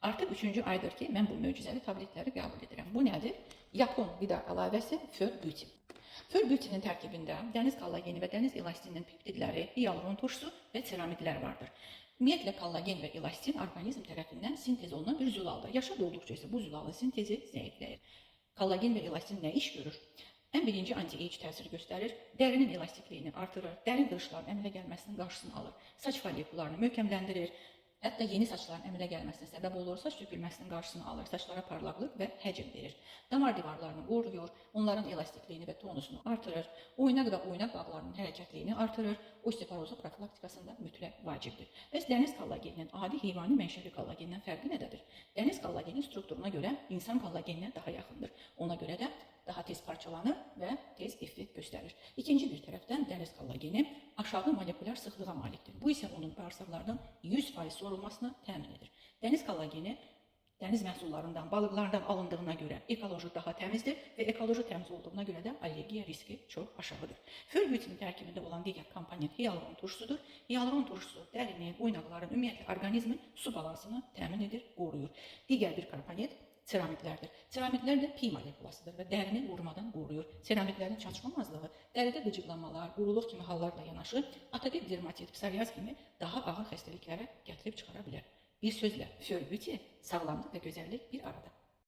Artıq 3-cü aydır ki, mən bu möcüzəli tabletləri qəbul edirəm. Bu nədir? Yapon qida əlavəsi Förbütin. Förbütinin tərkibində dəniz kollageni və dəniz elastininin peptidləri, hialuron turşusu və seramidlər vardır. Ümumiyyətlə, kollagen və elastin orqanizm tərəfindən sintez olunan bir zülaldır. Yaşa dolduqca isə bu zülalın sintezi zəifləyir. Kollagen və elastin nə iş görür? Ən birinci anti-age təsir göstərir, dərinin elastikliyini artırır, dərin qırışların əmələ gəlməsinin qarşısını alır, saç follikullarını möhkəmləndirir, hətta yeni saçların əmələ gəlməsinə səbəb olur, saç tökülməsinin qarşısını alır, saçlara parlaqlıq və həcm verir. Damar divarlarını qoruyur, onların elastikliyini və tonusunu artırır, oynaq və oynaq bağlarının hərəkətliyini artırır, osteoporoza profilaktikasında mütləq vacibdir. Bəs dəniz kollageninin adi heyvani mənşəli kollagendən fərqi nədədir? Dəniz kollagenin strukturuna görə insan kollageninə daha yaxındır. Ona görə də daha tez parçalanır və tez effekt göstərir. İkinci bir tərəfdən dəniz kollageni aşağı molekulyar sıxlığa malikdir. Bu isə onun bağırsaqlardan 100% sorulmasını təmin edir. Dəniz kollageni dəniz məhsullarından, balıqlardan alındığına görə ekoloji daha təmizdir və ekoloji təmiz olduğuna görə də allergiya riski çox aşağıdır. Förbütinin tərkibində olan digər komponent hialuron turşusudur. Hialuron turşusu dərinin, oynaqların, ümumiyyətlə orqanizmin su balansını təmin edir, qoruyur. Digər bir komponent seramidlərdir. Seramidlər də pi molekulasıdır və dərini vurmadan qoruyur. Seramidlərin çatışmamazlığı dəridə qıcıqlanmalar, quruluq kimi hallarla yanaşı, atopik dermatit, psoriaz kimi daha ağır xəstəliklərə gətirib çıxara bilər. Bir sözlə, förbüti sağlamlıq və gözəllik bir arada.